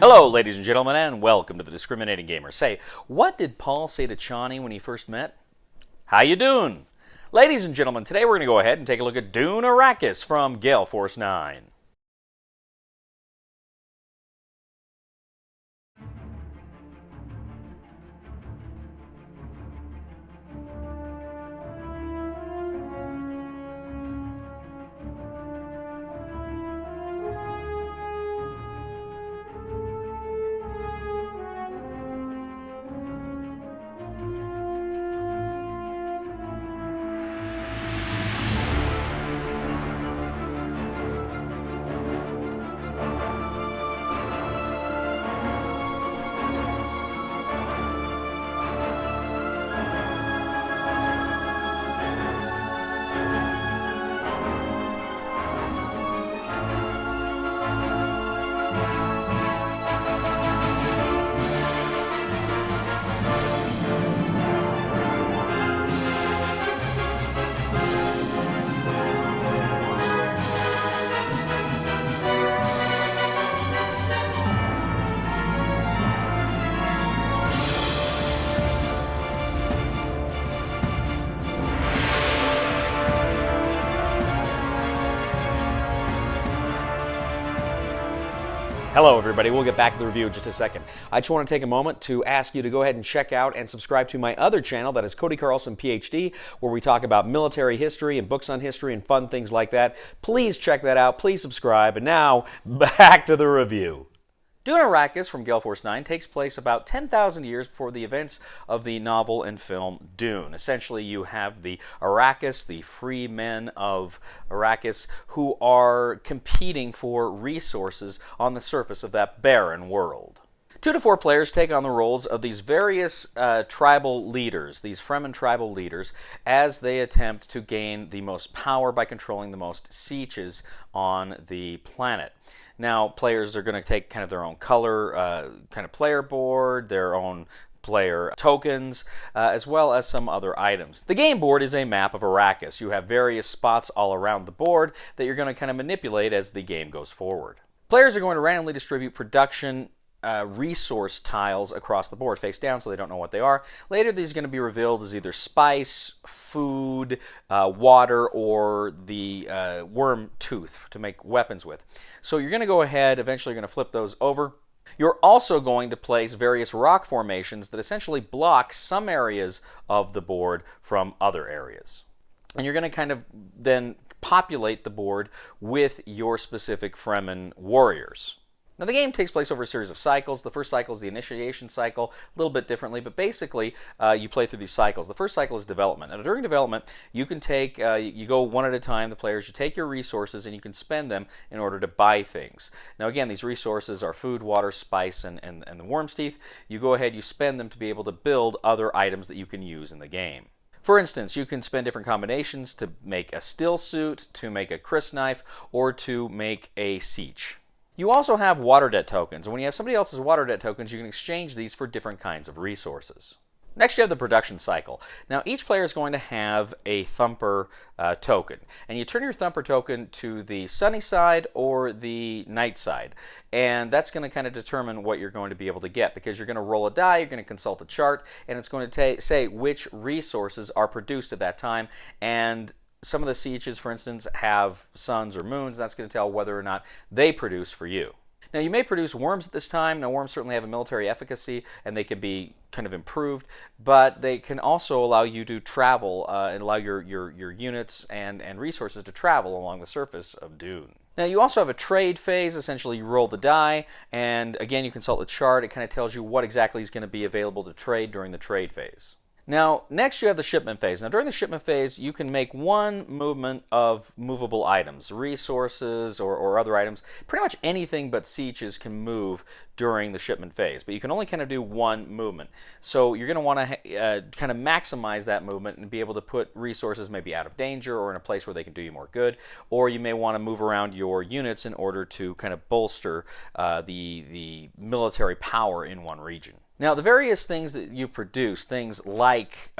Hello, ladies and gentlemen, and welcome to the Discriminating Gamer. Say, what did Paul say to Chani when he first met? How you doing? Ladies and gentlemen, today we're going to go ahead and take a look at Dune Arrakis from Gale Force Nine. Hello everybody, we'll get back to the review in just a second. I just want to take a moment to ask you to go ahead and check out and subscribe to my other channel, that is Cody Carlson PhD, where we talk about military history and books on history and fun things like that. Please check that out, please subscribe, and now, back to the review. Dune Arrakis from Gale Force Nine takes place about 10,000 years before the events of the novel and film Dune. Essentially, you have the Arrakis, the free men of Arrakis, who are competing for resources on the surface of that barren world. 2 to 4 players take on the roles of these various tribal leaders, these Fremen tribal leaders, as they attempt to gain the most power by controlling the most sieges on the planet. Now, players are going to take kind of their own color, kind of player board, their own player tokens, as well as some other items. The game board is a map of Arrakis. You have various spots all around the board that you're going to kind of manipulate as the game goes forward. Players are going to randomly distribute production resource tiles across the board, face down, so they don't know what they are. Later, these are going to be revealed as either spice, food, water, or the worm tooth to make weapons with. So you're going to go ahead, eventually you're going to flip those over. You're also going to place various rock formations that essentially block some areas of the board from other areas. And you're going to kind of then populate the board with your specific Fremen warriors. Now, the game takes place over a series of cycles. The first cycle is the initiation cycle, a little bit differently, but basically you play through these cycles. The first cycle is development. And during development, you can take, you go one at a time, the players, you take your resources and you can spend them in order to buy things. Now, again, these resources are food, water, spice, and the worm's teeth. You go ahead, you spend them to be able to build other items that you can use in the game. For instance, you can spend different combinations to make a still suit, to make a crysknife, or to make a siege. You also have water debt tokens, and when you have somebody else's water debt tokens, you can exchange these for different kinds of resources. Next, you have the production cycle. Now, each player is going to have a thumper token, and you turn your thumper token to the sunny side or the night side, and that's going to kind of determine what you're going to be able to get, because you're going to roll a die, you're going to consult a chart, and it's going to say which resources are produced at that time, and some of the sieges, for instance, have suns or moons. That's going to tell whether or not they produce for you. Now, you may produce worms at this time. Now, worms certainly have a military efficacy, and they can be kind of improved, but they can also allow you to travel and allow your units and resources to travel along the surface of Dune. Now, you also have a trade phase. Essentially, you roll the die, and again, you consult the chart. It kind of tells you what exactly is going to be available to trade during the trade phase. Now, next you have the shipment phase. Now, during the shipment phase, you can make one movement of movable items, resources or other items. Pretty much anything but sieges can move during the shipment phase, but you can only kind of do one movement. So you're going to want to kind of maximize that movement and be able to put resources maybe out of danger or in a place where they can do you more good, or you may want to move around your units in order to kind of bolster the military power in one region. Now, the various things that you produce, things like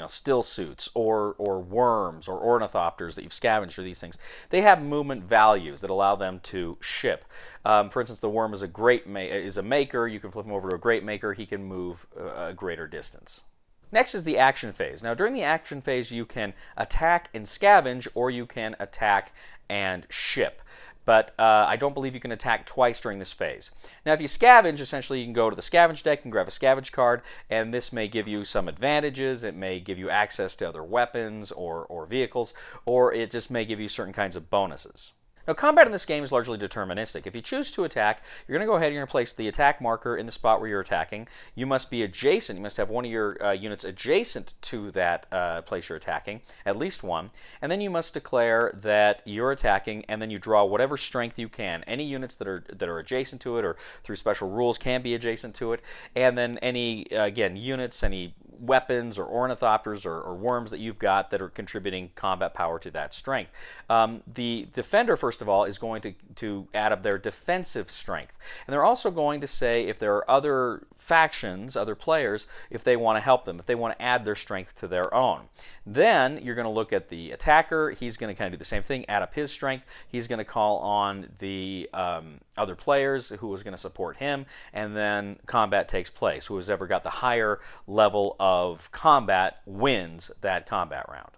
still suits or worms or ornithopters that you've scavenged or these things, they have movement values that allow them to ship. For instance, the worm is a maker. You can flip him over to a great maker. He can move a greater distance. Next is the action phase. Now, during the action phase, you can attack and scavenge, or you can attack and ship. But I don't believe you can attack twice during this phase. Now, if you scavenge, essentially you can go to the scavenge deck and grab a scavenge card, and this may give you some advantages. It may give you access to other weapons or vehicles, or it just may give you certain kinds of bonuses. Now, combat in this game is largely deterministic. If you choose to attack, you're going to go ahead and you're going to place the attack marker in the spot where you're attacking. You must be adjacent. You must have one of your units adjacent to that place you're attacking, at least one. And then you must declare that you're attacking, and then you draw whatever strength you can. Any units that are adjacent to it or through special rules can be adjacent to it. And then any, again, units, any weapons or ornithopters or worms that you've got that are contributing combat power to that strength. The defender, first of all, is going to add up their defensive strength. And they're also going to say if there are other factions, other players, if they want to help them, if they want to add their strength to their own. Then you're going to look at the attacker. He's going to kind of do the same thing, add up his strength. He's going to call on the other players who is going to support him, and then combat takes place. Whoever's ever got the higher level of combat wins that combat round.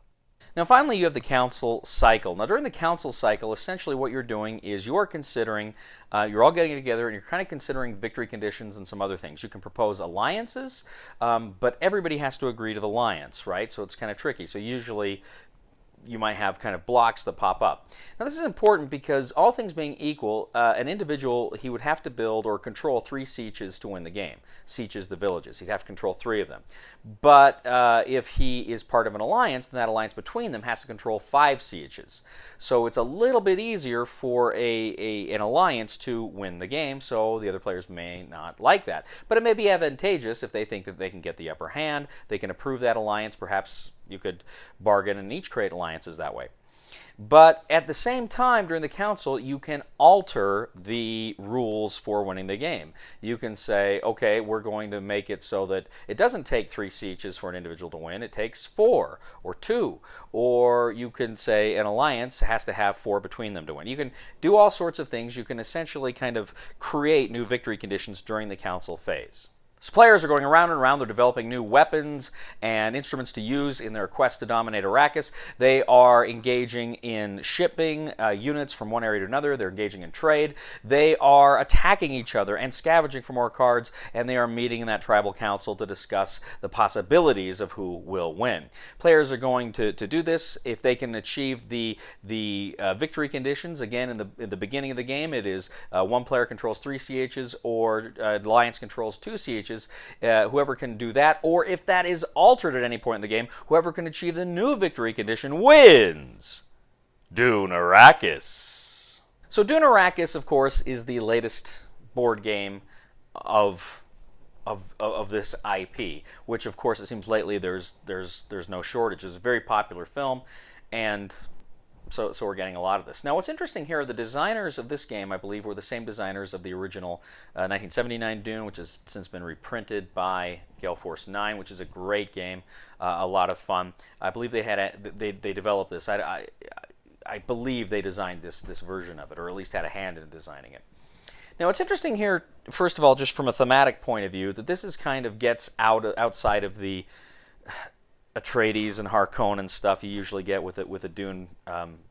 Now, finally, you have the council cycle. Now, during the council cycle, essentially what you're doing is you're considering, you're all getting together and you're kind of considering victory conditions and some other things. You can propose alliances, but everybody has to agree to the alliance, right? So it's kind of tricky. So usually you might have kind of blocks that pop up. Now, this is important because all things being equal, an individual, he would have to build or control 3 sieges to win the game. Sieges, the villages. He'd have to control 3 of them. But if he is part of an alliance, then that alliance between them has to control 5 sieges. So it's a little bit easier for an alliance to win the game, so the other players may not like that. But it may be advantageous if they think that they can get the upper hand, they can approve that alliance, perhaps you could bargain and each create alliances that way. But at the same time, during the council, you can alter the rules for winning the game. You can say, okay, we're going to make it so that it doesn't take 3 sieges for an individual to win. It takes 4 or 2. Or you can say an alliance has to have 4 between them to win. You can do all sorts of things. You can essentially kind of create new victory conditions during the council phase. So players are going around and around. They're developing new weapons and instruments to use in their quest to dominate Arrakis. They are engaging in shipping units from one area to another. They're engaging in trade. They are attacking each other and scavenging for more cards, and they are meeting in that tribal council to discuss the possibilities of who will win. Players are going to do this if they can achieve the victory conditions. Again, in the beginning of the game, it is one player controls 3 sieges or alliance controls 2 sieges. Whoever can do that, or if that is altered at any point in the game, whoever can achieve the new victory condition wins. Dune Arrakis. So Dune Arrakis, of course, is the latest board game of this IP, which, of course, it seems lately there's no shortage. It's a very popular film, and so we're getting a lot of this. Now, what's interesting here, the designers of this game, I believe, were the same designers of the original 1979 Dune, which has since been reprinted by Gale Force 9, which is a great game, a lot of fun. I believe they developed this. I believe they designed this version of it, or at least had a hand in designing it. Now, what's interesting here, first of all, just from a thematic point of view, that this is kind of gets outside of the Atreides and Harkonnen stuff you usually get with a Dune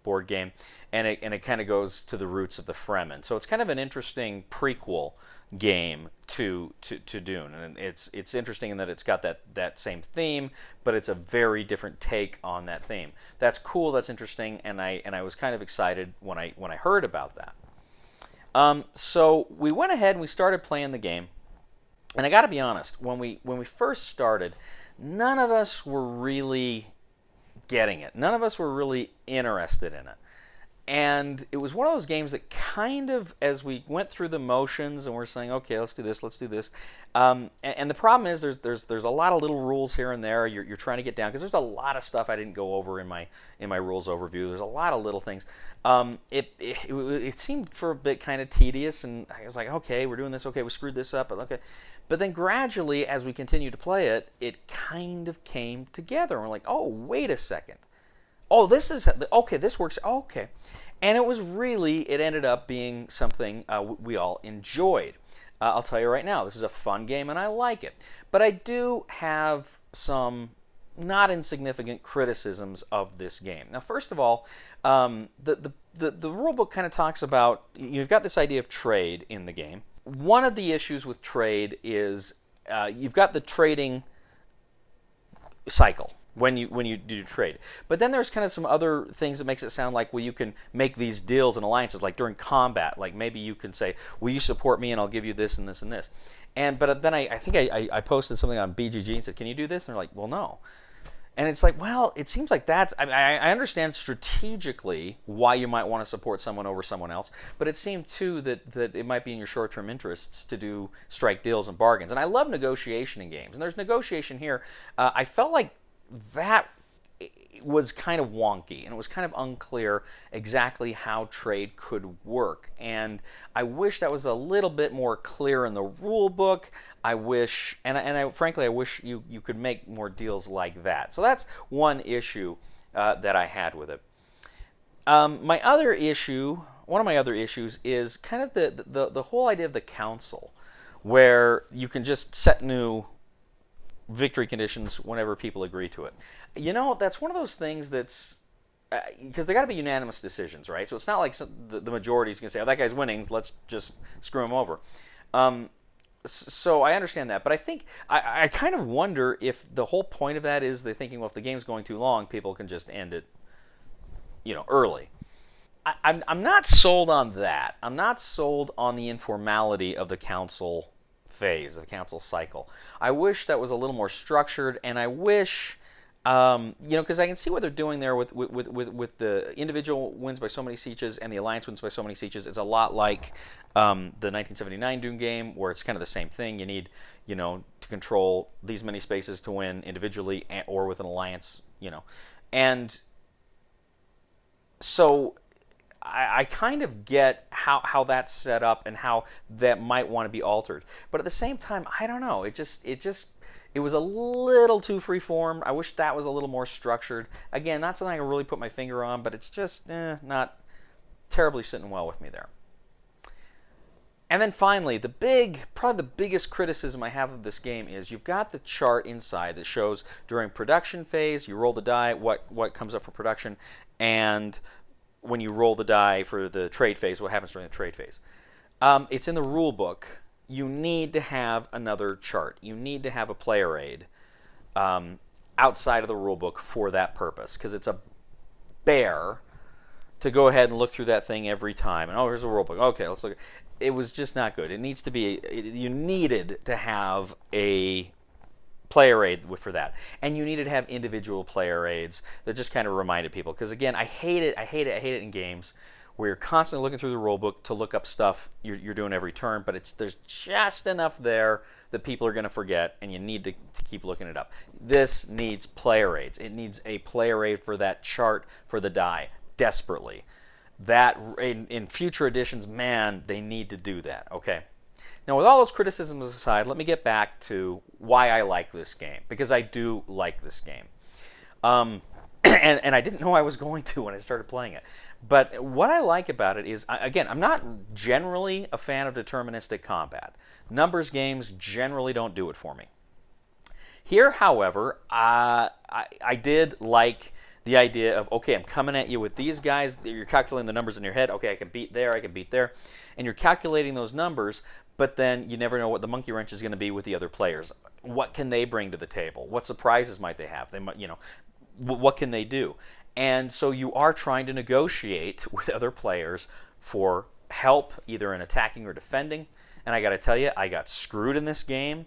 board game, and it kind of goes to the roots of the Fremen. So it's kind of an interesting prequel game to Dune, and it's interesting in that it's got that same theme, but it's a very different take on that theme. That's cool. That's interesting, and I was kind of excited when I heard about that. So we went ahead and we started playing the game, and I got to be honest, when we first started, none of us were really getting it. None of us were really interested in it. And it was one of those games that kind of, as we went through the motions and we're saying, okay, let's do this. And the problem is there's a lot of little rules here and there. You're trying to get down because there's a lot of stuff I didn't go over in my rules overview. There's a lot of little things. It seemed for a bit kind of tedious, and I was like, okay, we're doing this. Okay, we screwed this up. Okay, but then gradually, as we continued to play it, it kind of came together. And we're like, oh, wait a second. Oh, this is okay. This works. Okay, and it ended up being something we all enjoyed. I'll tell you right now, this is a fun game, and I like it. But I do have some not insignificant criticisms of this game. Now, first of all, the rule book kind of talks about, you've got this idea of trade in the game. One of the issues with trade is you've got the trading cycle when you do trade. But then there's kind of some other things that makes it sound like, well, you can make these deals and alliances, like during combat. Like maybe you can say, will you support me and I'll give you this and this and this. But then I think I posted something on BGG and said, can you do this? And they're like, well, no. And it's like, well, it seems like I understand strategically why you might want to support someone over someone else, but it seemed too that it might be in your short-term interests to do strike deals and bargains. And I love negotiation in games, and there's negotiation here. I felt like that was kind of wonky, and it was kind of unclear exactly how trade could work. And I wish that was a little bit more clear in the rule book. I wish, frankly, I wish you could make more deals like that. So that's one issue that I had with it. One of my other issues is kind of the whole idea of the council, where you can just set new victory conditions whenever people agree to it. That's one of those things that's because they got to be unanimous decisions, right? So it's not like the majority is going to say, "Oh, that guy's winning. Let's just screw him over." So I understand that, but I think I kind of wonder if the whole point of that is they're thinking, well, if the game's going too long, people can just end it, early. I'm not sold on that. I'm not sold on the informality of the council phase, the council cycle. I wish that was a little more structured, and I wish, because I can see what they're doing there with the individual wins by so many sieges and the alliance wins by so many sieges. It's a lot like the 1979 Dune game, where it's kind of the same thing. You need, to control these many spaces to win individually or with an alliance, and so I kind of get how that's set up and how that might want to be altered. But at the same time, I don't know. It was a little too free-form. I wish that was a little more structured. Again, not something I can really put my finger on, but it's just not terribly sitting well with me there. And then finally, probably the biggest criticism I have of this game is you've got the chart inside that shows during production phase, you roll the die, what comes up for production, and when you roll the die for the trade phase, what happens during the trade phase. It's in the rule book. You need to have another chart. You need to have a player aid outside of the rule book for that purpose, because it's a bear to go ahead and look through that thing every time. And here's the rule book. Okay, let's look. It was just not good. It needs to be. You needed to have a player aid for that, and you needed to have individual player aids that just kind of reminded people, because again, I hate it in games where you're constantly looking through the rule book to look up stuff you're doing every turn, but there's just enough there that people are going to forget, and you need to keep looking it up. This needs player aids. It needs a player aid for that chart for the die desperately. That in future editions, man, they need to do that. Okay. Now, with all those criticisms aside, let me get back to why I like this game, because I do like this game. And I didn't know I was going to when I started playing it. But what I like about it is, again, I'm not generally a fan of deterministic combat. Numbers games generally don't do it for me. Here, however, I did like the idea of, okay, I'm coming at you with these guys. You're calculating the numbers in your head. Okay, I can beat there, I can beat there. And you're calculating those numbers, but then you never know what the monkey wrench is going to be with the other players. What can they bring to the table? What surprises might they have? They might, what can they do? And so you are trying to negotiate with other players for help, either in attacking or defending. And I got to tell you, I got screwed in this game.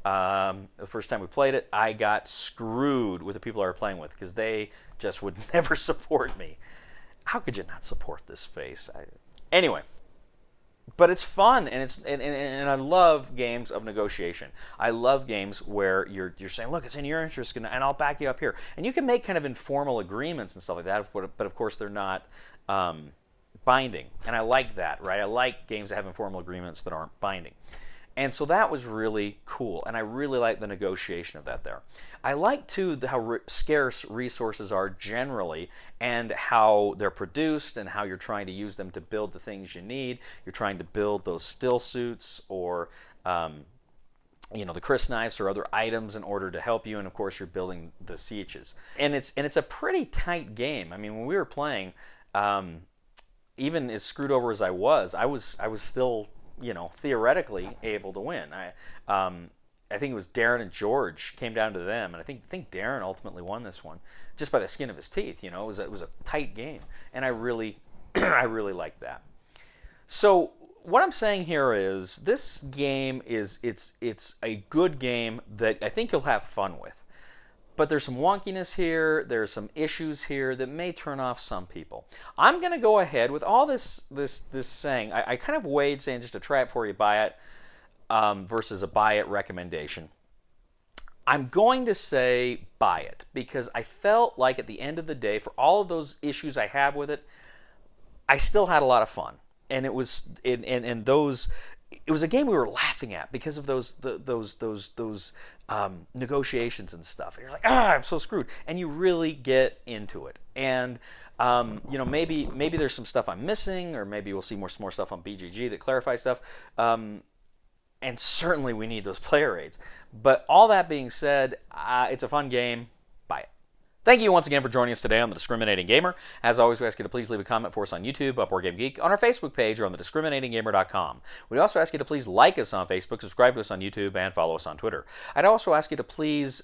The first time we played it, I got screwed with the people I were playing with, because they just would never support me. how could you not support this face? Anyway. But it's fun, and and I love games of negotiation. I love games where you're saying, look, it's in your interest, and I'll back you up here. And you can make kind of informal agreements and stuff like that, but of course they're not binding. And I like that, right? I like games that have informal agreements that aren't binding. And so that was really cool, and I really like the negotiation of that there. I like, too, how scarce resources are generally, and how they're produced, and how you're trying to use them to build the things you need. You're trying to build those still suits, or the Chris knives or other items in order to help you, and of course you're building the sieges. And it's a pretty tight game. I mean, when we were playing, even as screwed over as I was still, theoretically able to win. I think it was Darren and George came down to them, and I think Darren ultimately won this one just by the skin of his teeth. It was a tight game, and I really liked that. So what I'm saying here is this game it's a good game that I think you'll have fun with. But there's some wonkiness here, there's some issues here that may turn off some people. I'm going to go ahead with all this saying. I kind of weighed saying just to try it before you buy it versus a buy it recommendation. I'm going to say buy it because I felt like at the end of the day, for all of those issues I have with it, I still had a lot of fun. And it was it was a game we were laughing at because of those negotiations and stuff. And you're like, I'm so screwed. And you really get into it. And maybe there's some stuff I'm missing, or maybe we'll see more stuff on BGG that clarifies stuff. And certainly we need those player aids. But all that being said, it's a fun game. Buy it. Thank you once again for joining us today on The Discriminating Gamer. As always, we ask you to please leave a comment for us on YouTube, Board Game Geek, on our Facebook page, or on thediscriminatinggamer.com. We also ask you to please like us on Facebook, subscribe to us on YouTube, and follow us on Twitter. I'd also ask you to please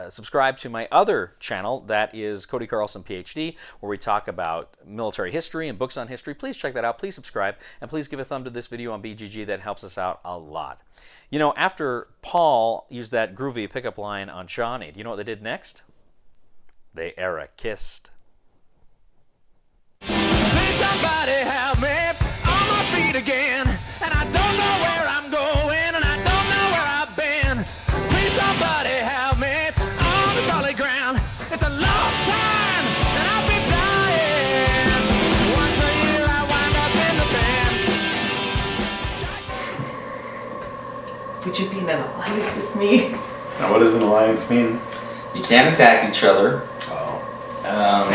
subscribe to my other channel, that is Cody Carlson, PhD, where we talk about military history and books on history. Please check that out. Please subscribe, and please give a thumb to this video on BGG. That helps us out a lot. After Paul used that groovy pickup line on Shawnee, do you know what they did next? They Arrakissed. Please somebody help me on my feet again, and I don't know where I'm going, and I don't know where I've been. Please somebody help me on the solid ground. It's a long time, and I'll be dying. Once a year I wind up in the band. Would you be in an alliance with me? Now, what does an alliance mean? You can't attack each other. Oh.